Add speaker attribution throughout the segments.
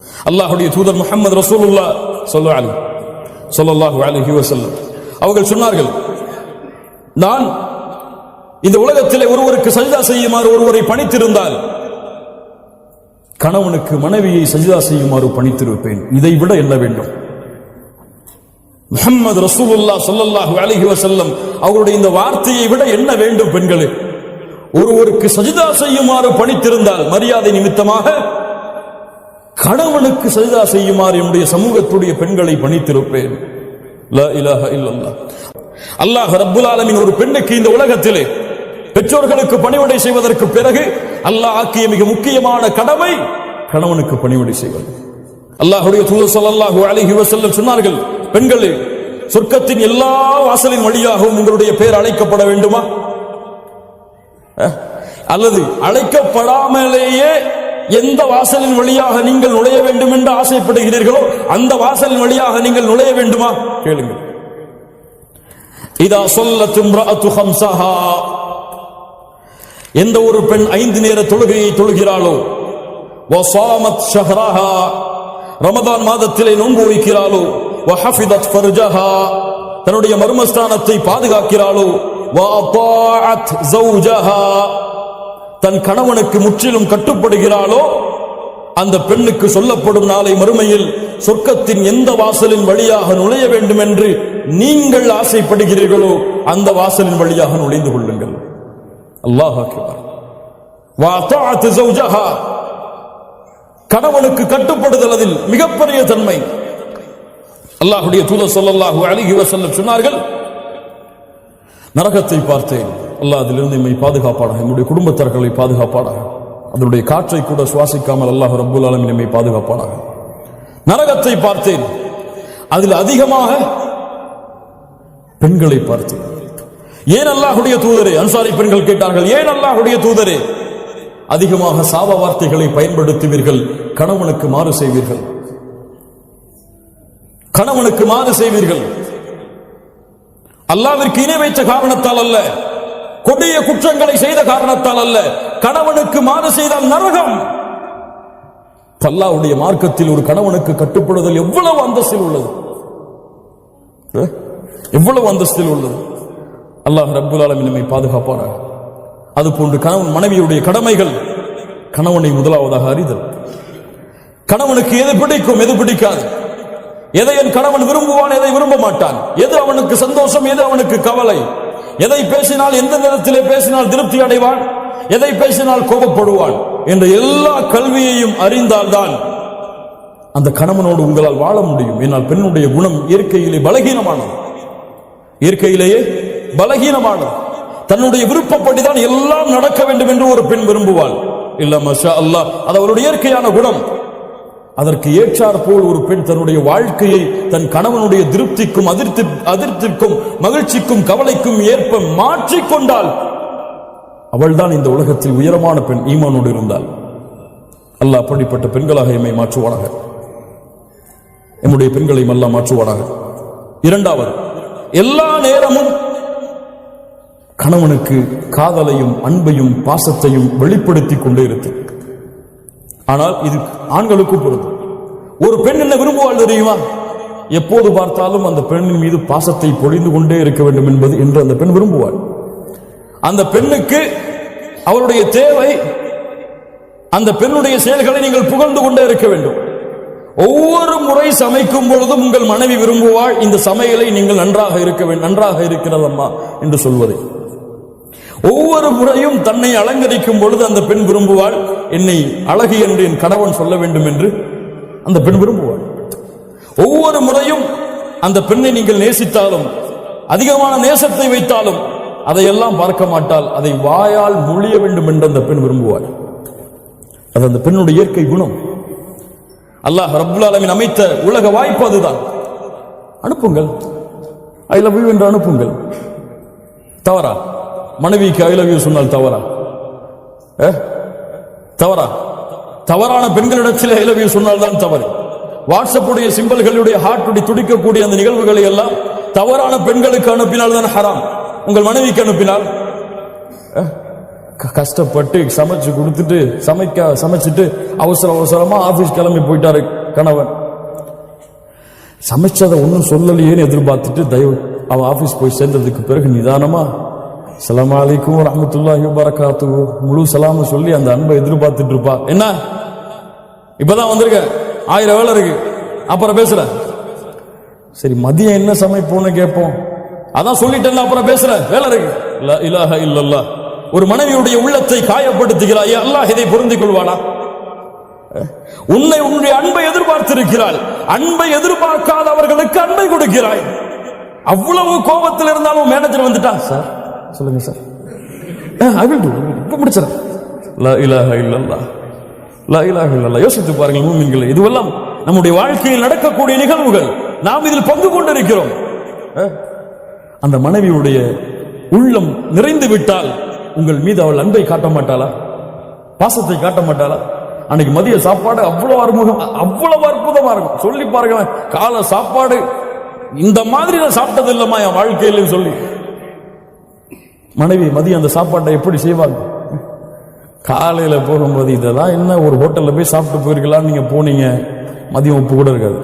Speaker 1: அல்லாஹ்வுடைய தூதர் முஹம்மது ரசூலுல்லாஹ் ஸல்லல்லாஹு அலைஹி வஸல்லம் அவர்கள் சொன்னார்கள், நான் இந்த உலகத்திலே ஒருவருக்கு சஜ்தா செய்யுமாறு ஒருவரை பணித்திருந்தால் கணவனுக்கு மனைவியை சஜ்தா செய்யுமாறு பணித்திருப்பேன். இதை விட என்ன வேண்டும்? முஹம்மது ரசூலுல்லாஹ் ஸல்லல்லாஹு அலைஹி வஸல்லம் அவருடைய இந்த வார்த்தையை விட என்ன வேண்டும்? பெண்களே, ஒருவருக்கு சஜ்தா செய்யுமாறு பணித்திருந்தால் மரியாதை நிமித்தமாக கணவனுக்கு சஜ்தா செய்யுமாறு என்னுடைய சமூகத்துடைய பெண்களை பணித்திருப்பேன். லா இலாஹ இல்லல்லாஹ். அல்லாஹ் ரப்புல் ஆலமீன் ஒரு பெண்ணுக்கு இந்த உலகத்திலே பெற்றோர்களுக்கு பணிவிடை செய்வதற்கு பிறகு அல்லாஹ் ஆக்கிய மிக முக்கியமான கடமை கணவனுக்கு பணிவிடை செய்வது. அல்லாஹ்வுடைய தூதர் ஸல்லல்லாஹு அலைஹி வஸல்லம் சொன்னார்கள், பெண்களே, சொர்க்கத்தின் எல்லா வாசலின் வழியாகவும் உங்களுடைய பெயர் அழைக்கப்பட வேண்டுமா? அல்லது அழைக்கப்படாமலேயே எந்த வாசலின் வழியாக நீங்கள் நுழைய வேண்டும் என்று ஆசைப்படுகிறீர்களோ அந்த வாசலின் வழியாக நீங்கள் நுழைய வேண்டுமா? கேளுங்கள். இதா ஸல்லத் இம்ரஅத்து ஹம்ஸஹா, எந்த ஒரு பெண் 5 நேர தொழுகையை தொழுகிறாளோ, வஸாமத் ஷஹ்ரஹா, ரமதான் மாதத்திலே நோன்பு வைக்கிறாளோ, வஹஃபிதத் ஃபர்ஜஹா, தன்னுடைய மர்மஸ்தானத்தை பாதுகாக்கிறாளோ, வஅதாஅத் ஸௌஜஹா, தன் கணவனுக்கு முற்றிலும் கட்டுப்படுகிறாளோ, அந்த பெண்ணுக்கு சொல்லப்படும் நாளை மறுமையில் சொர்க்கத்தின் எந்த வாசலின் வழியாக நுழைய வேண்டும் என்று நீங்கள் ஆசைப்படுகிறீர்களோ அந்த வாசலின் வழியாக நுழைந்து கொள்ளுங்கள். அல்லாஹ் அக்பர். வஅதாஅத் ஸௌஜஹா, கணவனுக்கு கட்டுப்படுதல் அதில் மிகப்பெரிய தன்மை. அல்லாஹ்வுடைய தூதர் ஸல்லல்லாஹு அலைஹி வஸல்லம் சொன்னார்கள், நரகத்தை பார்த்தேன், அல்லாஹ் அதிலிருந்து நம்மை பாதுகாப்பானாக, நம்முடைய குடும்பத்தார்களை பாதுகாப்பானாக, அதனுடைய காற்றை கூட சுவாசிக்காமல் அல்லாஹ் ரப்புல் ஆலமீன் நம்மை பாதுகாப்பானாக. நரகத்தை பார்த்தேன், அதில் அதிகமாக பெண்களை பார்த்தேன். ஏன் அல்லாஹ்வுடைய தூதரே? அன்சாரி பெண்கள் கேட்டார்கள், ஏன் அல்லாஹ்வுடைய தூதரே அதிகமாக சாப வார்த்தைகளை பயன்படுத்துவீர்கள், கணவனுக்கு மாறு செய்வீர்கள், கணவனுக்கு மாறு செய்வீர்கள்? அல்லாஹ்விற்கு இணை வைத்த காரணத்தால் அல்ல, கொடிய குற்றங்களை செய்த காரணத்தால் அல்ல, கணவனுக்கு மாறு செய்தால் நரகம். அல்லாஹ்வுடைய மார்க்கத்தில் ஒரு கணவனுக்கு கட்டுப்படுதல் எவ்வளவு அந்தஸ்தில் உள்ளது, எவ்வளவு அந்தஸ்தில் உள்ளது. அல்லாஹ் ரப்புல் ஆலமீன் நம்மை பாதுகாப்பானாக. அதுபோன்று கணவன் மனைவியுடைய கடமைகள், கணவனை முதலாவதாக அறிதல். கணவனுக்கு எது பிடிக்கும், எது பிடிக்காது, எதை என் கணவன் விரும்புவான், எதை விரும்ப மாட்டான், எது அவனுக்கு சந்தோஷம், எது அவனுக்கு கவலை, எதை பேசினால் எந்த நேரத்திலே பேசினால் திருப்தி அடைவான், எதை பேசினால் கோபப்படுவான் என்ற எல்லா கல்வியையும் அறிந்தால்தான் அந்த கணவனோடு உங்களால் வாழ முடியும். என்னால் பெண்ணுடைய குணம் இயற்கையிலே பலகீனமானது, இயற்கையிலேயே பலகீனமானது. தன்னுடைய விருப்பப்படிதான் எல்லாம் நடக்க வேண்டும் என்று ஒரு பெண் விரும்புவாள். இல்ல மாஷா அல்லாஹ், அது அவருடைய இயற்கையான குணம். அதற்கு ஏற்றார் போல் ஒரு பெண் தன்னுடைய வாழ்க்கையை தன் கணவனுடைய திருப்திக்கும் அதிர்ப்திக்கும் மகிழ்ச்சிக்கும் கவலைக்கும் ஏற்ப மாற்றிக்கொண்டால் அவள்தான் இந்த உலகத்தில் உயரமான பெண், ஈமானோடு இருந்தால். அல்லாஹ் அப்படிப்பட்ட பெண்களாக எம்மை மாற்றுவானாக, நம்முடைய பெண்களையும் அல்லாஹ் மாற்றுவானாக. இரண்டாவது, எல்லா நேரமும் கணவனுக்கு காதலையும் அன்பையும் பாசத்தையும் வெளிப்படுத்திக் கொண்டே இருக்கு. ஆனால் இது ஆண்களுக்கு பொருந்தும். ஒரு பெண் என்ன விரும்புவாள் தெரியுமா? எப்போது பார்த்தாலும் அந்த பெண்ணின் மீது பாசத்தை பொழிந்து கொண்டே இருக்க வேண்டும் என்பது என்று அந்த பெண் விரும்புவாள். அந்த பெண்ணுக்கு அவருடைய தேவை, அந்த பெண்ணுடைய செயல்களை நீங்கள் புகழ்ந்து கொண்டே இருக்க வேண்டும். ஒவ்வொரு முறை சமைக்கும் பொழுதும் உங்கள் மனைவி விரும்புவாள், இந்த சமையலை நீங்கள் நன்றாக இருக்கிறதம்மா என்று சொல்வதை. ஒவ்வொரு முறையும் தன்னை அலங்கரிக்கும் பொழுது அந்த பெண் விரும்புவாள், என்னை அழகு என்று என் கணவன் சொல்ல வேண்டும் என்று அந்த பெண் விரும்புவாள். ஒவ்வொரு முறையும் அந்த பெண்ணை நீங்கள் நேசித்தாலும், அதிகமான நேசத்தை வைத்தாலும் அதையெல்லாம் பார்க்க மாட்டால், அதை வாயால் மொழிய வேண்டும் என்று அந்த பெண் விரும்புவாள். அது அந்த பெண்ணுடைய இயற்கை குணம். அல்லாஹ் ரப்புல் ஆலமீன் அமைத்த உலக வாய்ப்பு அதுதான். அனுப்புங்கள், ஐ லவ் யூ என்று அனுப்புங்கள். தவறா? மனைவிக்கு ஐ லவ் யூ சொன்னால் தவறா? தவறா? தவறான பெண்களிடத்தில் ஐ லவ் யூ சொன்னால் தான் தவறு. வாட்ஸ்அப்புடைய சிம்பல்களுடைய ஹார்ட்டுடைய துடிக்கக்கூடிய அந்த நிகழ்வுகளை எல்லாம் தவறான பெண்களுக்கு அனுப்பினால் தான் ஹராம். உங்கள் மனைவிக்கு அனுப்பினால் கஷ்டப்பட்டு சமைச்சு கொடுத்துட்டு சமைச்சிட்டு அவசரமா ஆபீஸ் கிளம்பி போயிட்டாரு கணவன். சமைச்சதை ஒன்னும் சொல்லலையேன்னு எதிர்பார்த்துட்டு அவன் ஆபீஸ் போய் சேர்ந்ததுக்கு பிறகு நிதானமா அஸ்ஸலாமு அலைக்கும் வரஹ்மத்துல்லாஹி வபரகாத்துஹு முழு சலாம சொல்லி அந்த அன்பை எதிர்பார்த்துட்டு இருப்பா. என்ன இப்பதான் வந்திருக்க, 1000 வேலை இருக்கு, அப்புறம் பேசுற. சரி மதியம் என்ன சமைப்போன்னு கேட்போம். அதான் சொல்லிட்டேன், அப்புறம் பேசுற, வேலை இருக்கு. லா இலாஹ இல்லல்லாஹ். ஒரு மனைவியுடைய உள்ளத்தை காயப்படுத்துகிறாய், அல்லாஹ் இதை பொருந்திக் கொள்வானா? உன்னுடைய அன்பை எதிர்பார்த்திருக்கிறாள், அன்பை எதிர்பார்க்காதவர்களுக்கு அன்பை கொடுக்கிறாய். அவ்வளவு கோபத்தில் இருந்தாலும் மேனேஜர் வந்துட்டான், சார் சொல்லுங்க சார், ஐ வில் டு, இப்ப முடிச்சறேன். லா இலாஹ இல்லல்லாஹ், லா இலாஹ இல்லல்லாஹ். யோசித்து பாருங்கள் மூமின்களே, இதுவெல்லாம் நம்முடைய வாழ்க்கையில் நடக்கக்கூடிய நிகழ்வுகள், நாம் இதில் பங்கு கொண்டிருக்கிறோம். அந்த மனைவியுடைய உள்ளம் நிறைந்து விட்டால் உங்கள் மீது அவள் அன்பை காட்ட மாட்டாளா, பாசத்தை காட்ட மாட்டாளா? அன்னைக்கு மதிய சாப்பாடு அவ்வளவு அறுமுகம், அவ்வளவு அற்புதமா இருக்கும். சொல்லி பாருங்க, கால சாப்பாடு இந்த மாதிரி நான் சாப்பிட்டது இல்லமா என் வாழ்க்கையில சொல்லி மனைவி மதியம் அந்த சாப்பாட்டை எப்படி செய்வாங்க? காலையில போகும்போது இதெல்லாம் என்ன, ஒரு ஹோட்டல்ல போய் சாப்பிட்டு போயிருக்கலாம், நீங்க போனீங்க மதியம் உப்பு கூட இருக்காது.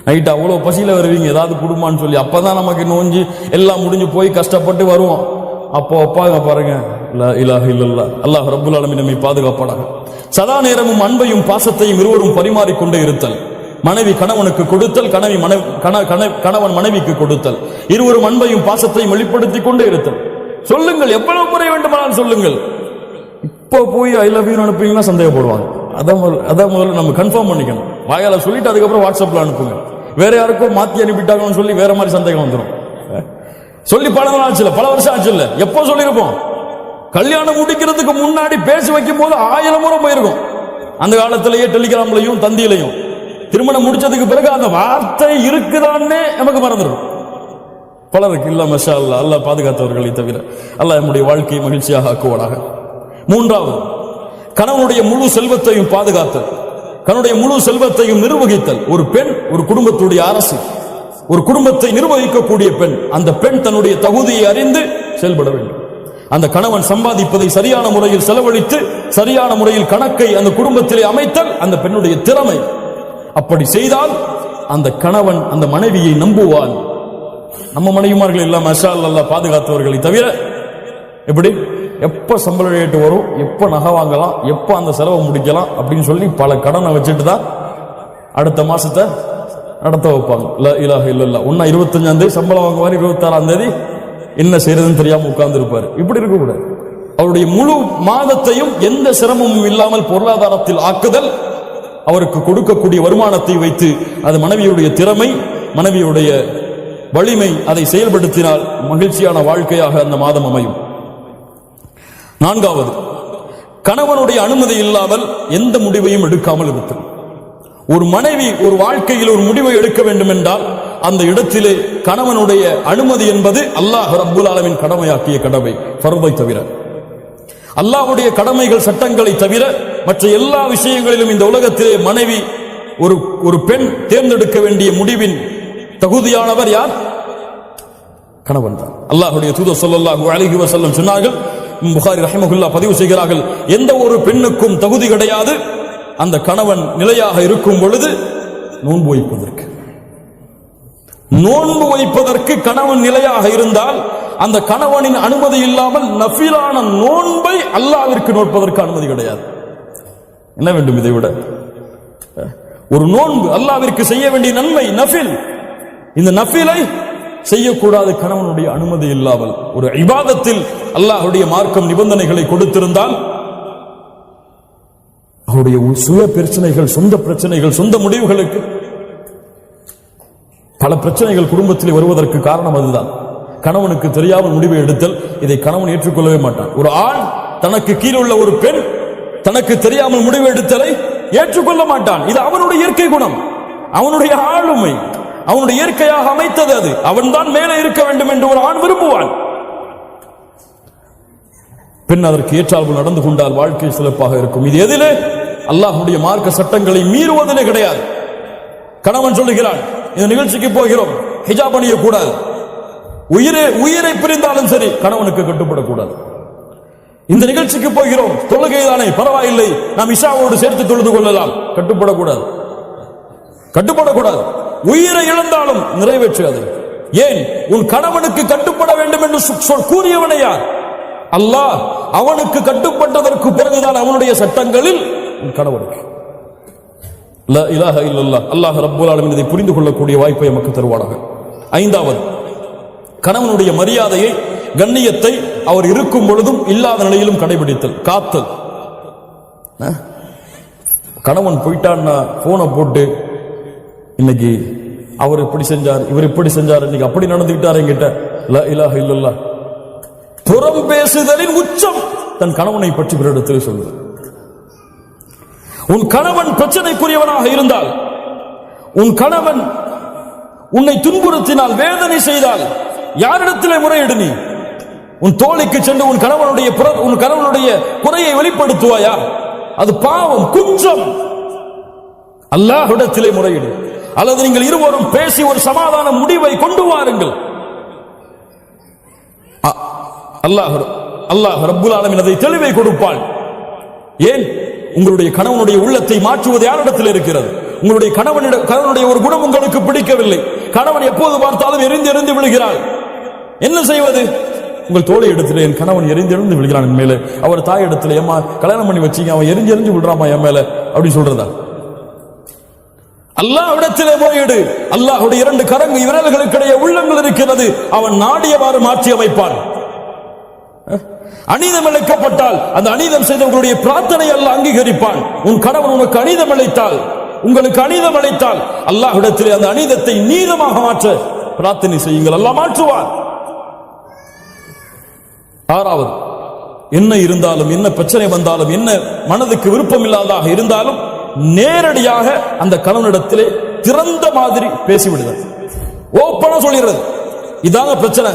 Speaker 1: நைட்டு அவ்வளவு பசியில வருவீங்க, ஏதாவது குடும்பம்னு சொல்லி, அப்பதான் நமக்கு நோஞ்சி எல்லாம் முடிஞ்சு போய் கஷ்டப்பட்டு வருவோம். அப்போ அப்பாங்க பாருங்க, லா இலாஹ இல்லல்லாஹ், அல்லாஹ் ரப்புல் ஆலமீன் நம்மை பாதுகாப்பானாக. சதா நேரமும் அன்பையும் பாசத்தையும் இருவரும் பரிமாறிக்கொண்டே இருத்தல். மனைவி கணவனுக்கு கொடுத்தல், கணவன் மனைவிக்கு கொடுத்தல், இருவரும் அன்பையும் பாசத்தையும் வெளிப்படுத்திக் கொண்டே இருத்தல். சொல்லுங்கள், எவ்வளவு முறை வேண்டுமானாலும் சொல்லுங்கள். இப்போ போய் ஐ லவ் யூ அனுப்புவீங்கன்னா சந்தேகப்படுவாங்க. அதான் முதல்ல நம்ம கன்ஃபார்ம் பண்ணிக்கணும். வாயால சொல்லிட்டு அதுக்கப்புறம் வாட்ஸ்அப்ல அனுப்புங்க. வேற யாருக்கும் மாத்தி அனுப்பிட்டாங்கன்னு சொல்லி வேற மாதிரி சந்தேகம் வந்துடும். சொல்லி பல நாள் ஆச்சு, பல வருஷம் ஆச்சு இல்ல, எப்போ சொல்லிருப்போம்? கல்யாணம் முடிக்கிறதுக்கு முன்னாடி பேசி வைக்கும் போது 1000 முறை போயிருக்கும். அந்த காலத்திலேயே டெலிகிராம்லையும் தந்தியிலையும். திருமணம் முடிச்சதுக்கு பிறகு அந்த வார்த்தை இருக்குதான்னே நமக்கு மறந்துடும். பலருக்கு இல்ல. மஷா அல்லாஹ், அல்லாஹ் பாதுகாத்தவர்களை தவிர அல்லாஹ் நம்முடைய வாழ்க்கையை மகிழ்ச்சியாக ஆக்குவானாக. மூன்றாவது, கணவனுடைய முழு செல்வத்தையும் பாதுகாத்தல், கணவனுடைய முழு செல்வத்தையும் நிர்வகித்தல். ஒரு பெண் ஒரு குடும்பத்துடைய அரசு, ஒரு குடும்பத்தை நிர்வகிக்கக்கூடிய பெண். அந்த பெண் தன்னுடைய தகுதியை அறிந்து செயல்பட வேண்டும். அந்த கணவன் சம்பாதிப்பதை சரியான முறையில் செலவழித்து சரியான முறையில் கணக்கை அந்த குடும்பத்திலே அமைத்தல் அந்த பெண்ணுடைய திறமை. அப்படி செய்தால் அந்த கணவன் அந்த மனைவியை நம்புவான். நம்ம மனைவிமார்கள் எல்லாம் மஷா அல்லாஹ் பாதுகாத்தவர்களை தவிர எப்படி எப்ப சம்பள ரேட்டு வரும், எப்ப நகை வாங்கலாம், எப்ப அந்த செலவை முடிக்கலாம் அப்படின்னு சொல்லி பல கடனை வச்சுட்டு தான் அடுத்த மாசத்தை நடத்த வைப்பாங்க. லா இலாஹ இல்லல்லாஹ். 25ஆம் தேதி சம்பளம் வாங்குவார், 26ஆம் தேதி என்ன செய்யறதுன்னு தெரியாம உட்கார்ந்து இருப்பாரு. இப்படி இருக்கக்கூடாது. அவருடைய முழு மாதத்தையும் எந்த சிரமமும் இல்லாமல் பொருளாதாரத்தில் ஆக்குதல், அவருக்கு கொடுக்கக்கூடிய வருமானத்தை வைத்து அது மனைவியுடைய திறமை, மனைவியுடைய வலிமை, அதை செயல்படுத்தினால் மகிழ்ச்சியான வாழ்க்கையாக அந்த மாதம் அமையும். நான்காவது, கணவனுடைய அனுமதி இல்லாமல் எந்த முடிவையும் எடுக்காமல் இருத்தல். ஒரு மனைவி ஒரு வாழ்க்கையில் ஒரு முடிவை எடுக்க வேண்டும் என்றால் அந்த இடத்திலே கணவனுடைய அனுமதி என்பது அல்லாஹ் ரப்புல் ஆலமீன் கடமையாக்கிய கடமை, ஃபர்தை தவிர. அல்லாஹ்வுடைய கடமைகள் சட்டங்களை தவிர மற்ற எல்லா விஷயங்களிலும் இந்த உலகத்திலே மனைவி ஒரு பெண் தேர்ந்தெடுக்க வேண்டிய முடிவின் தகுதியானவர் யார்? கணவன் தான். அல்லாஹ்வுடைய தூதர் ஸல்லல்லாஹு அலைஹி வஸல்லம் சொன்னார்கள், புகாரி ரஹிமஹுல்லாஹ் பதிவு செய்கிறார்கள், எந்த ஒரு பெண்ணுக்கும் தகுதி கிடையாது அந்த கணவன் நிலையாக இருக்கும் பொழுது நோன்பு வைப்பதற்கு. நோன்பு வைப்பதற்கு கணவன் நிலையாக இருந்தால் அந்த கணவனின் அனுமதி இல்லாமல் நஃபிலான நோன்பை அல்லாஹ்விற்கு நோற்பதற்கு அனுமதி கிடையாது. என்ன வேண்டும் இதை விட? ஒரு நோன்பு அல்லாஹ்விற்கு செய்ய வேண்டிய நன்மை நஃபில். இந்த நஃபிலை செய்யக்கூடாது கணவனுடைய அனுமதி இல்லாமல். ஒரு இபாதத்தில் அல்லாஹ்வுடைய மார்க்கம் நிபந்தனைகளை கொடுத்திருந்தால் அவருடைய சுய பிரச்சனைகள், சொந்த பிரச்சனைகள், சொந்த முடிவுகளுக்கு பல பிரச்சனைகள் குடும்பத்தில் வருவதற்கு காரணம் அதுதான். கணவனுக்கு தெரியாமல் முடிவை எடுத்தல், இதை கணவன் ஏற்றுக்கொள்ளவே மாட்டான். ஒரு ஆண் தனக்கு கீழே உள்ள ஒரு பெண் தனக்கு தெரியாமல் முடிவு எடுத்தலை ஏற்றுக்கொள்ள மாட்டான். இது அவனுடைய இயற்கை குணம், அவனுடைய ஆளுமை, அவனுடைய இயற்கையாக அமைத்தது அது. அவன் தான் மேலே இருக்க வேண்டும் என்று ஒரு ஆண் விரும்புவான். பெண் அதற்கு ஏற்றால் நடந்து கொண்டால் வாழ்க்கை சிறப்பாக இருக்கும். இது எதிலே? அல்லாஹ்வுடைய மார்க்க சட்டங்களை மீறுவதிலே கிடையாது. கணவன் சொல்லுகிறான், இந்த நிகழ்ச்சிக்கு போகிறோம், ஹிஜாப் அணியக்கூடாது. உயிரை பிரிந்தாலும் சரி கணவனுக்கு கட்டுப்படக்கூடாது. இந்த நிகழ்ச்சிக்கு போகிறோம், தொழுகைதானே பரவாயில்லை, நாம் இஷாவோடு சேர்த்து தொழுது கொள்ளலாம். கட்டுப்படக்கூடாது, கட்டுப்படக்கூடாது. உயிரை இழந்தாலும் நிறைவேற்றாது. ஏன்? உன் கணவனுக்கு கட்டுப்பட வேண்டும் என்று கூறியவனை யார்? அல்லாஹ். அவனுக்கு கட்டுப்பட்டதற்கு பிறகுதான் அவனுடைய சட்டங்களில் உன் கணவனுக்கு. லா இலாஹ இல்லல்லாஹ். அல்லாஹ் ரப்பல் ஆலமீன் இதை புரிந்து கொள்ளக்கூடிய வாய்ப்பை நமக்கு தருவானாக. ஐந்தாவது, கணவனுடைய மரியாதையை, கண்ணியத்தை அவர் இருக்கும் பொழுதும் இல்லாத நிலையிலும் கடைபிடித்தல், காத்தல். கணவன் போயிட்டான்னா போனை போட்டு இன்னைக்கு அவர் இப்படி செஞ்சார், இவர் இப்படி செஞ்சார், இன்னைக்கு அப்படி நடந்துகிட்டார் என்கிட்ட. லா இலாஹ இல்லல்லாஹ். புறம் பேசுதலின் உச்சம் தன் கணவனை பற்றி பிறரிடத்தில் சொல்லுது. உன் கணவன் பிரச்சனைக்குரியவனாக இருந்தால், உன் கணவன் உன்னை துன்புறுத்தினால், வேதனை செய்தால், யாரிடத்திலே முறையிடு? நீ உன் தோழிக்கு சென்று உன் கணவனுடைய குறையை வெளிப்படுத்துவாயா? அது பாவம், குற்றம். அல்லாஹ்விடத்திலே முறையிடு. அல்லது நீங்கள் இருவரும் பேசி ஒரு சமாதான முடிவை கொண்டு வாருங்கள். அல்லாஹ் ரப்புல் ஆலமீன் அதை தெளிவை கொடுப்பான். ஏன்? உங்களுடைய கணவனுடைய உள்ளத்தை மாற்றுவது யாரிடத்தில் இருக்கிறது? உங்களுடைய கணவனுடைய ஒரு குணம் உங்களுக்கு பிடிக்கவில்லை, கணவன் எப்போது பார்த்தாலும் எரிந்து எரிந்து விழுகிறாள், என்ன செய்வது? உங்கள் தோழி இடத்துல, என் கணவன் எரிந்து எரிந்து விழுகிறான் என் மேல, அவர் தாய் இடத்துல, ஏமா கல்யாணம் பண்ணி வச்சீங்க, அவன் எரிஞ்சு எரிஞ்சு விடுறாமா என் மேல, அப்படி சொல்றதா? அல்லாஹ்விடத்திலே முறையீடு. அல்லாஹ்வுடைய இரண்டு விரல்களுக்கிடையே உள்ளங்கள் இருக்கிறது, அவன் நாடியவாறு மாற்றி அமைப்பான். அநீதம் இழைக்கப்பட்டால் அந்த அநீதம் செய்தவர்களுடைய பிரார்த்தனை அல்லாஹ் அங்கீகரிப்பான். உன் கணவன் உனக்கு அநீதம் இழைத்தால், உங்களுக்கு அநீதம் அழைத்தால், அல்லாஹ்விடத்திலே அந்த அநீதத்தை நீதமாக மாற்ற பிரார்த்தனை செய்யுங்கள், அல்லாஹ் மாற்றுவார். ஆறாவது, என்ன இருந்தாலும், என்ன பிரச்சனை வந்தாலும், என்ன மனதுக்கு விருப்பம் இல்லாததாக இருந்தாலும் நேரடியாக அந்த கணவனிடத்திலே திறந்த மாதிரி பேசிவிடுதல், ஓப்பனா சொல்லிடுறது. இதாங்க பிரச்சனை,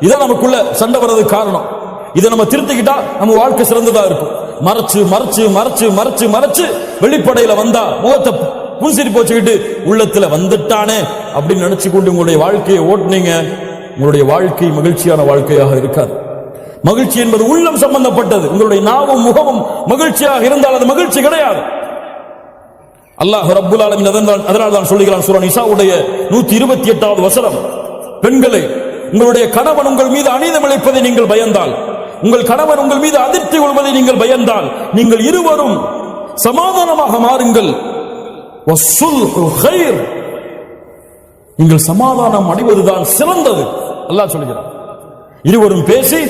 Speaker 1: இதான் நமக்குள்ள சண்டை வர்றதுக்கு காரணம், இதை நம்ம திருத்திக்கிட்டா நம்ம வாழ்க்கை சிறந்ததா இருக்கும். மறைச்சு மறைச்சு மறைச்சு மறைச்சு மறைச்சு வெளிப்படையில வந்தா முகத்தை புன்சிரிப்பு வச்சுக்கிட்டு உள்ளத்துல வந்துட்டானே அப்படின்னு நினைச்சு கொண்டு உங்களுடைய வாழ்க்கையை ஓட்டுனீங்க, உங்களுடைய வாழ்க்கை மகிழ்ச்சியான வாழ்க்கையாக இருக்காது. மகிழ்ச்சி என்பது உள்ளம் சம்பந்தப்பட்டது. உங்களுடைய நாவும் முகமும் மகிழ்ச்சியாக இருந்தால் அது மகிழ்ச்சி கிடையாது. அல்லாஹ் ரப்புல் ஆலமீன் அதனால் தான் சொல்லுகிறான் சூரா நிசாவுடைய 128வது வசனம், பெண்களே, உங்களுடைய கணவன் உங்கள் மீது அநீதம் இழைப்பதை நீங்கள் பயந்தால், உங்கள் கணவன் உங்கள் மீது அதிர்ச்சி கொள்வதை நீங்கள் பயந்தால், நீங்கள் இருவரும் சமாதானமாக மாறுங்கள். நீங்கள் சமாதானம் அடைவதுதான் சிறந்தது. அல்லாஹ் சொல்கிறார், இருவரும் பேசி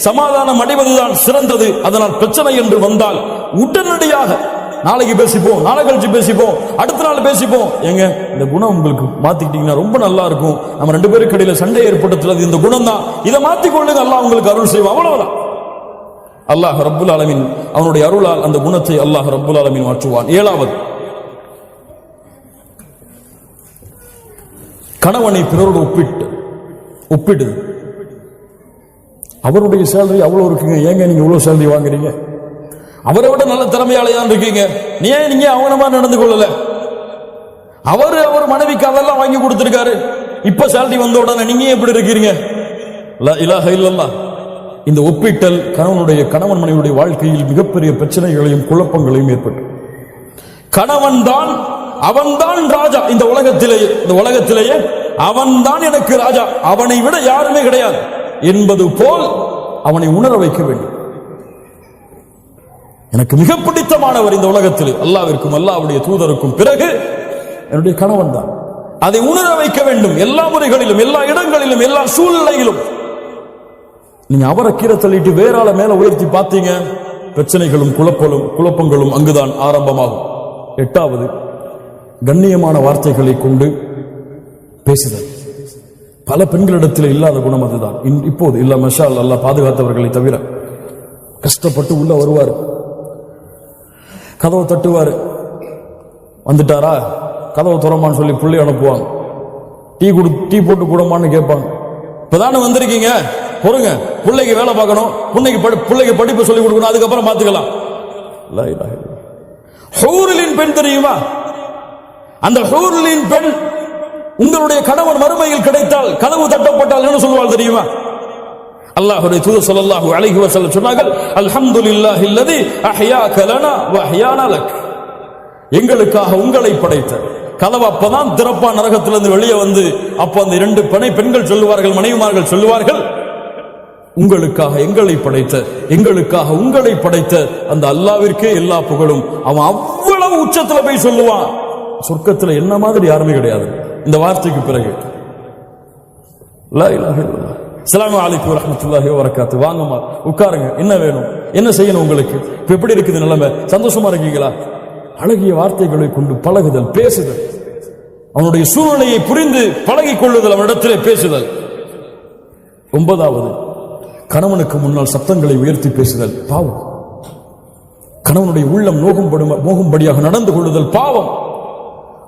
Speaker 1: சமாதானம் அடைவதுதான் சிறந்தது. அதனால் பிரச்சனை என்று வந்தால் உடனடியாக நாளைக்கு பேசிப்போம், நாளை கழிச்சு பேசிப்போம், அடுத்த நாள் பேசிப்போம். எங்க இந்த குணம் உங்களுக்கு மாத்திக்கிட்டீங்கன்னா ரொம்ப நல்லா இருக்கும். நம்ம ரெண்டு பேருக்கு இடையில சண்டை ஏற்படுத்துறது இந்த குணம் தான், இதை மாத்திக்கொள்ளுங்க, அல்லாஹ் உங்களுக்கு அருள் செய்வோம். அவ்வளவுதான். அல்லாஹ் ரப்புல் ஆலமீன் அவனுடைய அருளால் அந்த குணத்தை அல்லாஹ் ரப்புல் ஆலமீன் மாற்றுவான். ஏழாவது, கணவனை பிறரோடு ஒப்பிடுது. அவருடைய சேலரி அவ்வளவு இருக்குங்க, ஏங்க நீங்க இவ்வளவு சேலரி வாங்குறீங்க? அவரை விட நல்ல திறமையாளதான் இருக்கீங்க, நீங்க அவங்க மாதிரி நடந்து கொள்ளல? அவர் மனைவிக்கு அதெல்லாம் வாங்கி கொடுத்திருக்காரு, இப்ப சேலரி வந்த உடனே நீங்க எப்படி இருக்கிறீங்க? லா இலாஹ இல்லல்லாஹ். இந்த ஒப்பிட்டல் கணவன் மனைவியுடைய வாழ்க்கையில் மிகப்பெரிய பிரச்சனைகளையும் குழப்பங்களையும் ஏற்பட்டு, அவன்தான் ராஜா இந்த உலகத்திலேயே அவன்தான் எனக்கு ராஜா, அவனை விட யாருமே கிடையாது என்பது போல் அவனை உணர வைக்க வேண்டும். எனக்கு மிக பிடித்தமானவர் இந்த உலகத்தில் அல்லாஹ்விற்கும் அல்லாஹ்வுடைய தூதருக்கும் பிறகு என்னுடைய கணவன் தான். அதை உணர வைக்க வேண்டும் எல்லா முறைகளிலும், எல்லா இடங்களிலும், எல்லா சூழ்நிலையிலும். நீங்க அவரை கீழே தள்ளிட்டு வேற ஆளை மேல உயர்த்தி பார்த்தீங்க, பிரச்சனைகளும் குழப்பங்களும் அங்குதான் ஆரம்பமாகும். எட்டாவது, கண்ணியமான வார்த்தைகளை கொண்டு பேசுதல். பல பெண்களிடத்தில் இல்லாத குணம் அதுதான். இப்போது இல்ல, மஷா அல்லாஹ் பாதுகாத்தவர்களை தவிர. கஷ்டப்பட்டு உள்ள வருவார், கதவை தட்டுவார், வந்துட்டாரா கதவை துறமான்னு சொல்லி பிள்ளை அனுப்புவாங்க, டீ போட்டு கூடமான்னு கேட்பாங்க. இப்பதானே வந்திருக்கீங்க, பொறுங்க, பிள்ளைக்கு வேலை பார்க்கணும், பிள்ளைக்கு படிப்பு சொல்லி கொடுக்கணும், அதுக்கப்புறம் பார்த்துக்கலாம். ஹூரிலின் பெண் தெரியுமா? அந்த ஹூரிலின் பெண் உங்களுடைய கணவன் மறுமையில் கிடைத்தால், கதவு தட்டப்பட்டால் என்ன சொல்வாள் தெரியுமா? அல்லாஹ்வுடைய தூதர் ஸல்லல்லாஹு அலைஹி வஸல்லம் சொன்னார்கள், அல்ஹம்துலில்லாஹில்லதி அஹ்யாக லனா வ அஹ்யானா லக். எங்களுக்காக உங்களை படைத்த கதவு அப்பதான் திறப்பா நரகத்திலிருந்து வெளியே வந்து, அப்ப அந்த இரண்டு பெண்கள் சொல்லுவார்கள், மனைவிமார்கள் சொல்லுவார்கள், உங்களுக்காக எங்களை படைத்த, எங்களுக்காக உங்களை படைத்த அந்த அல்லாஹ்விற்கே எல்லா புகழும். அவன் அவ்வளவு உச்சத்துல போய் சொல்லுவான். சொர்க்கத்துல என்ன மாதிரி யாருமே கிடையாது இந்த வார்த்தைக்கு பிறகு. லா இலாஹ இல்லல்லாஹ். அஸ்ஸலாமு அலைக்கும் வரஹ்மத்துல்லாஹி வபரகாத்துஹு. வாங்கம்மா உட்காருங்க, என்ன வேணும், என்ன செய்யணும் உங்களுக்கு, இப்ப எப்படி இருக்குது நிலைமை, சந்தோஷமா இருக்கீங்களா? அழகிய வார்த்தைகளை கொண்டு பழகுதல், பேசுதல், அவனுடைய சூழ்நிலையை புரிந்து பழகிக் கொள்ளுதல், அவனிடத்திலே பேசுதல். 9வது, கணவனுக்கு முன்னால் சத்தங்களை உயர்த்தி பேசுதல் பாவம். கணவனுடைய உள்ளம் நோகும்படியாக நடந்து கொள்ளுதல் பாவம்.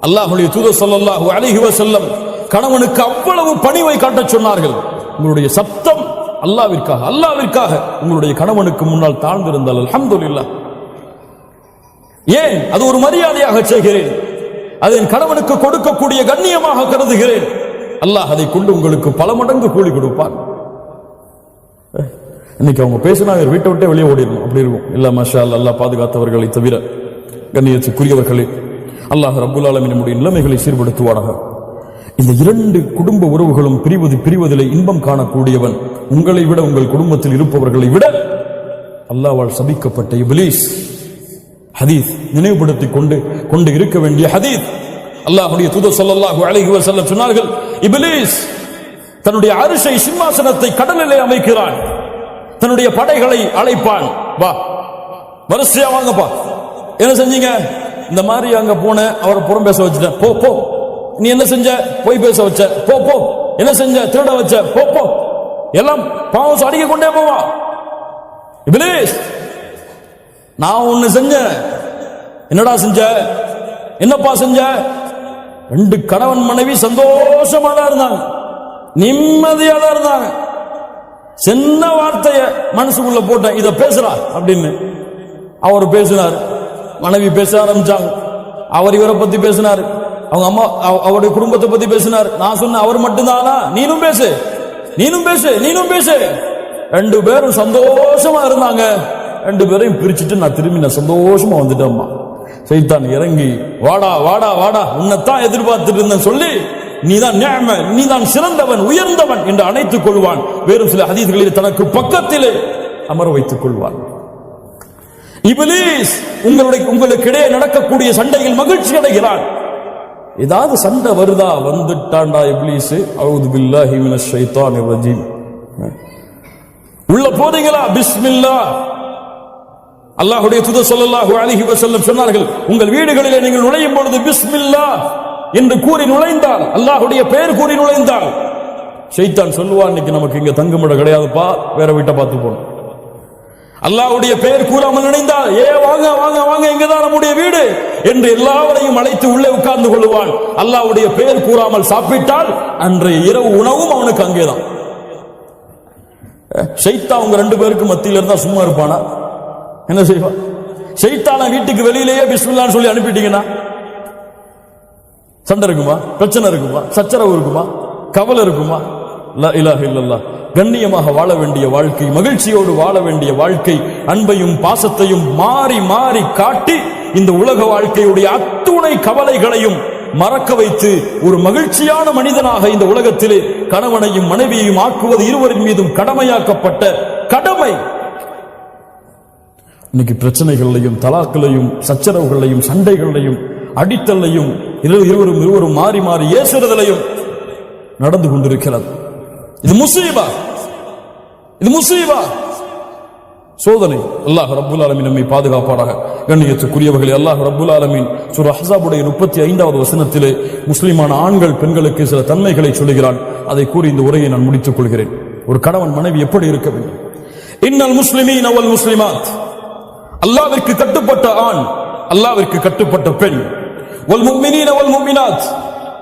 Speaker 1: அல்லாஹ்வுடைய தூதர் ஸல்லல்லாஹு அலைஹி வஸல்லம் கணவனுக்கு அவ்வளவு பணிவை காட்டச் சொன்னார்கள். உங்களுடைய சத்தம் அல்லாஹ்விற்காக உங்களுடைய கணவனுக்கு முன்னால் தாழ்ந்திருந்தால் அல்ஹம்துலில்லாஹ். ஏன்? அது ஒரு மரியாதையாக செய்கிறேன், அதை என் கணவனுக்கு கொடுக்கக்கூடிய கண்ணியமாக கருதுகிறேன். அல்லாஹ் அதை கொண்டு உங்களுக்கு பல மடங்கு கூலி கொடுப்பான். இன்னைக்கு அவங்க பேசினா வீட்டை விட்டே வெளியே ஓடிடணும், அப்படி இருக்கும். இல்ல மாஷா அல்லாஹ், அல்லாஹ் பாதுகாத்தவர்களை தவிர கண்ணியத்துக்குரியவர்களே, அல்லாஹ் ரப்புல் ஆலமீன் நம்முடைய நிலைமைகளை சீர்படுத்துவானாக. இந்த இரண்டு குடும்ப உறவுகளும் பிரிவதிலே இன்பம் காணக்கூடியவன் உங்களை விட, உங்கள் குடும்பத்தில் இருப்பவர்களை விட அல்லாஹ்வால் சபிக்கப்பட்ட இப்லீஸ். ஹதீஸ் நினைவுபடுத்திக் கொண்டு இருக்க வேண்டிய ஹதீஸ். அல்லாஹ்வுடைய தூதர் ஸல்லல்லாஹு அலைஹி வஸல்லம் சொன்னார்கள், இப்லீஸ் தன்னுடைய அரிசை சிம்மாசனத்தை கடலிலே அமைக்கிறான், தன்னுடைய படைகளை அழைப்பான், வா வரிசையா வாங்கப்பா. என்ன செஞ்சீங்க? இந்த மாதிரி அங்க போன, அவரை புறம் பேச வச்சுட்டேன், போ போ. நீ என்ன செஞ்ச? போய் பேச வச்ச, போ போ. என்ன செஞ்ச? திருட வச்ச, போ போ. எல்லாம் பாவம் அடிக்க கொண்டே போவான். இப்லீஸ், நான் ஒண்ணு செஞ்சேன். என்னடா செஞ்ச? என்னப்பா செஞ்ச? 2 கணவன் மனைவி சந்தோஷமா தான் இருந்தாங்க, நிம்மதியா தான் இருந்தாங்க. சின்ன வார்த்தைய மனசுக்குள்ள போட்டேன், இத பேசுறா அப்படின்னு. அவர் பேசினார், மனைவி பேச ஆரம்பிச்சாங்க. அவர் இவரை பத்தி பேசினார், அவங்க அம்மா அவருடைய குடும்பத்தை பத்தி பேசினார். நான் சொன்னேன், அவர் மட்டும்தானா? நீனும் பேசு, நீனும் பேசு, நீனும் பேசு. 2 பேரும் சந்தோஷமா இருந்தாங்க. 2 பேரையும் பிரிச்சுட்டு நான் திரும்பி சந்தோஷமா வந்துட்டேம்மா. சைத்தான் இறங்கி, வாடா வாடா வாடா, உன்னைத்தான் எதிர்பார்த்துட்டு இருந்தேன் சொல்லி, நீதான் நிஅம, நீதான் சிறந்தவன், உயர்ந்தவன் என்று அணைத்துக் கொள்வான். வேறு சில ஹதீஸ்களில் தனக்கு பக்கத்திலே அமர வைத்துக் கொள்வான். இப்லீஸ் உங்களுக்கு இடையே நடக்கக்கூடிய சண்டையில் மகிழ்ச்சி அடைகிறான். ஏதாவது சண்டை வருதா, வந்துட்டான்டா இப்லீஸ், அஊது பில்லாஹி மினஷ் ஷைத்தானிர் ரஜீம். உள்ள போறீங்களா? பிஸ்மில்லாஹ். அல்லாஹ்வுடைய தூதர் ஸல்லல்லாஹு அலைஹி வஸல்லம் சொன்னார்கள், உங்கள் வீடுகளிலே நீங்கள் நுழையும் பொழுது பிஸ்மில்லாஹ் என்று கூறி நுழைந்தால், அல்லாஹ்வுடைய பெயர் கூறி நுழைந்தால், ஷைத்தான் சொல்லுவான், இன்னைக்கு நமக்கு இங்க தங்குமிடம் கிடையாதுப்பா, வேற வீட்டை பார்த்து போகணும். அல்லாஹ்வுடைய பெயர் கூறாமல் நுழைந்தால், வாங்க வாங்க வாங்க, இங்கதான் நம்முடைய வீடு என்று எல்லாவரையும் அழைத்து உள்ளே உட்கார்ந்து கொள்வான். அல்லாஹ்வுடைய பெயர் கூறாமல் சாப்பிட்டால் அன்றைய இரவு உணவும் அவனுக்கு அங்கேதான். ஷைத்தான் அவங்க 2 பேருக்கு மத்தியில இருந்தா சும்மா இருப்பானா? என்ன செய்வான்? ஷைத்தான வீட்டுக்கு வெளியிலேயே பிஸ்மில்லாஹ்னு சொல்லி அனுப்பிட்டீங்கன்னா சண்டை இருக்குமா? பிரச்சனை இருக்குமா? சச்சரவு இருக்குமா? கவலை இருக்குமா? லா இலாஹ இல்லல்லாஹ். கண்ணியமாக வாழ வேண்டிய வாழ்க்கை, மகிழ்ச்சியோடு வாழ வேண்டிய வாழ்க்கை, அன்பையும் பாசத்தையும் மாறி மாறி காட்டி இந்த உலக வாழ்க்கையுடைய அத்துணை கவலைகளையும் மறக்க வைத்து ஒரு மகிழ்ச்சியான மனிதனாக இந்த உலகத்திலே கணவனையும் மனைவியையும் ஆக்குவது இருவரின் மீதும் கடமையாக்கப்பட்ட கடமை. இன்னைக்கு பிரச்சனைகளையும், தலாக்களையும், சச்சரவுகளையும், சண்டைகளையும், அடித்தலையும், இருவரும் மாறி மாறி ஏசுறதிலையும் நடந்து கொண்டிருக்கிறது. இது முசீபா, இது முசீபா, சோதனை. அல்லாஹ் ரப்புல் ஆலமீன் நம்மை பாதுகாப்பாராக. கண்ணியத்துக்குரியவர்களே, அல்லாஹ் ரப்புல் ஆலமீன் சூரா அஹ்ஸாபுடைய 35வது வசனத்திலே முஸ்லிமான ஆண்கள் பெண்களுக்கு சில தன்மைகளை சொல்லுகிறான். அதை கூறி இந்த உரையை நான் முடித்துக் கொள்கிறேன். ஒரு கணவன் மனைவி எப்படி இருக்க வேண்டும்? இன்னல் முஸ்லிமீன வல் முஸ்லிமாத், அல்லாஹ்விற்கு கட்டுப்பட்ட ஆண், அல்லாஹ்விற்கு கட்டுப்பட்ட பெண். வல் முஃமினீன வல் முஃமினாத்,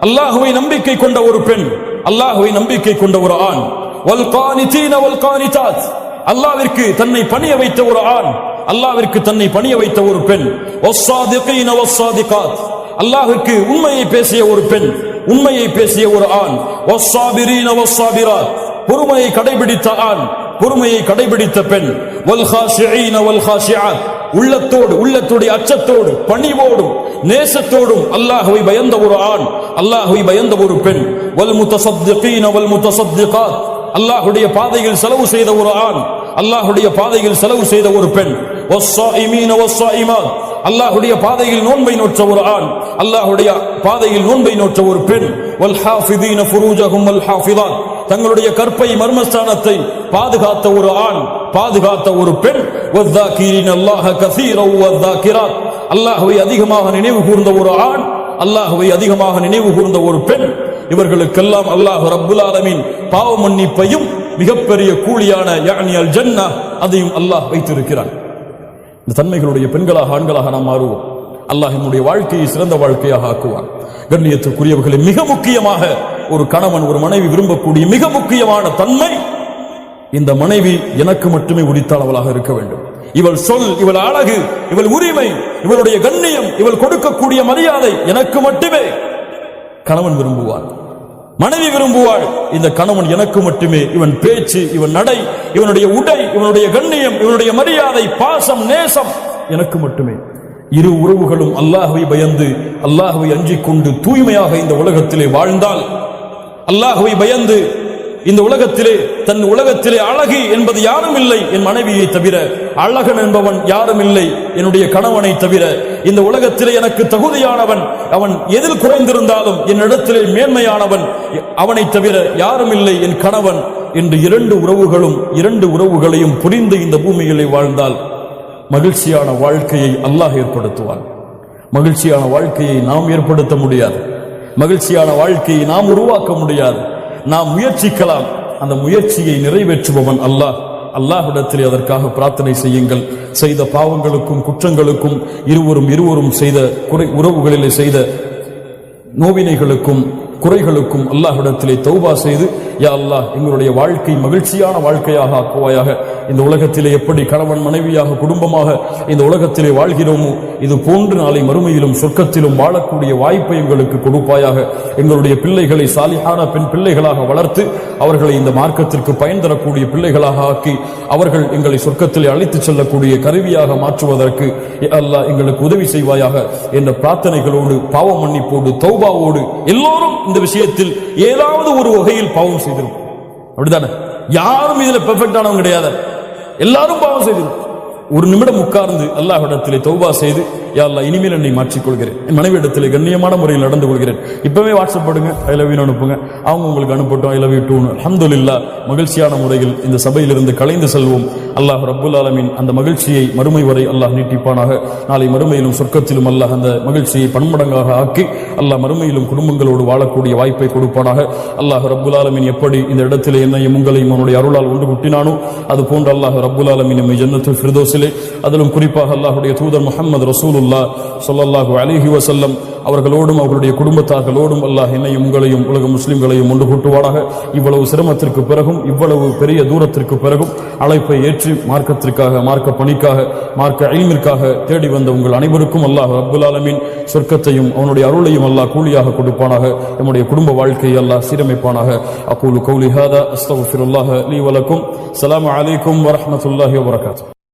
Speaker 1: அல்லாஹ்வை நம்பிக்கை கொண்ட ஒரு பெண், அல்லாஹ்வை நம்பிக்கை கொண்ட ஒரு ஆண். வல் கானிதீன வல் கானிதாத், அல்லாஹ்விற்கு தன்னை பணிய வைத்த ஒரு ஆண், அல்லாஹ்விற்கு தன்னை பணிய வைத்த ஒரு பெண். வஸ்ஸாதிகீன வஸ்ஸாதிகாத், அல்லாஹ்வுக்கு உண்மையை பேசிய ஒரு பெண், உண்மையை பேசிய ஒரு ஆண். வஸ்ஸாபிரீன வஸ்ஸாபிராத், பொறுமையை கடைபிடித்த ஆண், பொறுமையை கடைபிடித்த பெண். வல் காஷிஈன வல் காஷிஆத், உள்ளத்தோடு உள்ளத்துடைய அச்சத்தோடு பணிவோடும் நேசத்தோடும் அல்லாஹ்வை பயந்த ஒரு ஆண், அல்லாஹ்வை பயந்த ஒரு பெண். வல் முத்தஸத்திகீன வல் முத்தஸத்திகாத், அல்லாஹ்வுடைய பாதையில் செலவு செய்த ஒரு ஆண், அல்லாஹ்வுடைய பாதையில் செலவு செய்த ஒரு பெண். வஸ்ஸாயிமீன வஸ்ஸாயிமாத், அல்லாஹ்வுடைய பாதையில் நோன்பை நோற்ற ஒரு ஆண், அல்லாஹ்வுடைய பாதையில் நோன்பை நோற்ற ஒரு பெண். வல் ஹாஃபிதீன ஃபுரூஜஹும் வல் ஹாஃபிதாத், தங்களுடைய கற்பை மர்மஸ்தானத்தை பாதுகாத்த ஒரு ஆண், பாதுகாத்த ஒரு பெண். வஸ்ஸாகிரீன அல்லாஹ கஸீரன் வஸ்ஸாகிராத், அல்லாஹ்வை அதிகமாக நினைவு கூர்ந்த ஒரு ஆண், அல்லாஹ்வை அதிகமாக நினைவு கூர்ந்த ஒரு பெண். இவர்களுக்கெல்லாம் அல்லாஹ் ரப்புல் ஆலமீன் பாவ மன்னிப்பையும் மிகப்பெரிய கூலியான யானி அல் ஜன்னா அதையும் அல்லாஹ் வைத்திருக்கிறான். இந்த தன்மைகளுடைய பெண்களாக ஆண்களாக நாம் மாறுவோம். அல்லாஹ் நம்முடைய வாழ்க்கையை சிறந்த வாழ்க்கையாக ஆக்குவான். கண்ணியத்துக்குரியவர்களை, மிக முக்கியமாக ஒரு கணவன் ஒரு மனைவி விரும்பக்கூடிய மிக முக்கியமான தன்மை, இந்த மனைவி எனக்கு மட்டுமே உரித்தானவளாக இருக்க வேண்டும். இவள் சொல், இவள் அழகு, இவள் உரிமை, இவளுடைய கண்ணியம், இவள் கொடுக்கக்கூடிய மரியாதை எனக்கு மட்டுமே கணவன் விரும்புவார், மனைவி விரும்புவாள். இந்த கணவன் எனக்கு மட்டுமே, இவன் பேச்சு, இவன் நடை, இவனுடைய உடை, இவனுடைய கண்ணியம், இவனுடைய மரியாதை, பாசம், நேசம் எனக்கு மட்டுமே. இரு உறவுகளும் அல்லாஹ்வை பயந்து அல்லாஹ்வை அஞ்சிக் கொண்டு தூய்மையாக இந்த உலகத்திலே வாழ்ந்தால், அல்லாஹ்வை பயந்து இந்த உலகத்திலே தன் உலகத்திலே அழகி என்பது யாரும் இல்லை என் மனைவியை தவிர, அழகன் என்பவன் யாரும் இல்லை என்னுடைய கணவனை தவிர, இந்த உலகத்திலே எனக்கு தகுதியானவன் அவன் எதில் குறைந்திருந்தாலும் என்னிடத்திலே மேன்மையானவன் அவனை தவிர யாரும் இல்லை என் கணவன் என்று இரண்டு உறவுகளையும் புரிந்து இந்த பூமியிலே வாழ்ந்தால் மகிழ்ச்சியான வாழ்க்கையை அல்லாஹ் ஏற்படுத்துவான். மகிழ்ச்சியான வாழ்க்கையை நாம் ஏற்படுத்த முடியாது, மகிழ்ச்சியான வாழ்க்கையை நாம் உருவாக்க முடியாது. நாம் முயற்சிக்கலாம், அந்த முயற்சியை நிறைவேற்றுபவன் அல்லாஹ். அல்லாஹ்விடத்திலே அதற்காக பிரார்த்தனை செய்யுங்கள். செய்த பாவங்களுக்கும் குற்றங்களுக்கும் இருவரும் செய்த உறவுகளிலே செய்த நோவினைகளுக்கும் குறைகளுக்கும் அல்லாஹ்விடத்திலே தௌபா செய்து, யா அல்லாஹ் எங்களுடைய வாழ்க்கை மகிழ்ச்சியான வாழ்க்கையாக ஆக்குவாயாக. இந்த உலகத்திலே எப்படி கணவன் மனைவியாக குடும்பமாக இந்த உலகத்திலே வாழ்கிறோமோ இது போன்று நாளை மறுமையிலும் சொர்க்கத்திலும் வாழக்கூடிய வாய்ப்பை எங்களுக்கு கொடுப்பாயாக. எங்களுடைய பிள்ளைகளை சாலிஹான பெண் பிள்ளைகளாக வளர்த்து அவர்களை இந்த மார்க்கத்திற்கு பயன் தரக்கூடிய பிள்ளைகளாக ஆக்கி அவர்கள் எங்களை சொர்க்கத்திலே அழைத்துச் செல்லக்கூடிய கருவியாக மாற்றுவதற்கு அல்லாஹ் எங்களுக்கு உதவி செய்வாயாக என்ற பிரார்த்தனைகளோடு, பாவ மன்னிப்போடு, தௌபாவோடு, எல்லோரும் இந்த விஷயத்தில் ஏதாவது ஒரு வகையில் பாவம் செய்திருக்கும். அப்படித்தானே? யாரும் இதுல பெர்ஃபெக்டானவங்க கிடையாது, எல்லாரும் பாவம் செய்திருக்கும். ஒரு நிமிடம் உட்கார்ந்து அல்லாஹ்விடத்திலே தௌபா செய்து, யா அல்லாஹ் இனிமேல் என்னை மாற்றிக்கொள்கிறேன், என் மனைவி இடத்திலே கண்ணியமான முறையில் நடந்து கொள்கிறேன். இப்பவே வாட்ஸ்அப் பண்ணுங்க, ஐ லவ் யூ அனுப்புங்க, அவங்க உங்களுக்கு அனுப்பட்டும், ஐ லவ் யூ டூ. அல்ஹம்துலில்லாஹ், மகிழ்ச்சியான முறையில் இந்த சபையிலிருந்து கலைந்து செல்வோம். அல்லாஹ் ரப்புல் ஆலமீன் அந்த மகிழ்ச்சியை மறுமை வரை அல்லாஹ் நீட்டிப்பானாக. நாளை மறுமையிலும் சொர்க்கத்திலும் அல்லாஹ் அந்த மகிழ்ச்சியை பன்மடங்காக ஆக்கி அல்லாஹ் மறுமையிலும் குடும்பங்களோடு வாழக்கூடிய வாய்ப்பை கொடுப்பானாக. அல்லாஹ் ரப்புல் ஆலமீன் எப்படி இந்த இடத்திலே என்னையும் உங்களையும் அவனுடைய அருளால் ஒன்று குட்டினானோ அது போன்று அல்லாஹ் ரப்புல் ஆலமீன் நம்மை ஜன்னத்துல் ஃபிர்தௌஸிலே, அதிலும் குறிப்பாக அல்லாஹ்வுடைய தூதர் முஹம்மது ரசூலுல்லாஹ் ஸல்லல்லாஹு அலைஹி வஸல்லம் அவர்களோடும் அவர்களுடைய குடும்பத்தார்களோடும் அல்லாஹ் என்னையும் உங்களையும் உலக முஸ்லிம்களையும் ஒன்று கூட்டுவானாக. இவ்வளவு சிரமத்திற்கு பிறகும், இவ்வளவு பெரிய தூரத்திற்கு பிறகும் அழைப்பை ஏற்றி மார்க்கத்திற்காக, மார்க்க பணிக்காக, மார்க்க இல்மிற்காக தேடி வந்த உங்கள் அனைவருக்கும் அல்லாஹ் ரப்புல் ஆலமீன் சொர்க்கத்தையும் அவனுடைய அருளையும் அல்லாஹ் கூலியாக கொடுப்பானாக. நம்முடைய குடும்ப வாழ்க்கையை அல்லாஹ் சீரமைப்பானாக. அகூலு கௌலி ஹாதா அஸ்தக்ஃபிருல்லாஹ லீ வலக்கும். ஸலாமு அலைக்கும் வரஹ்மத்துல்லாஹி வபரகாத்துஹு.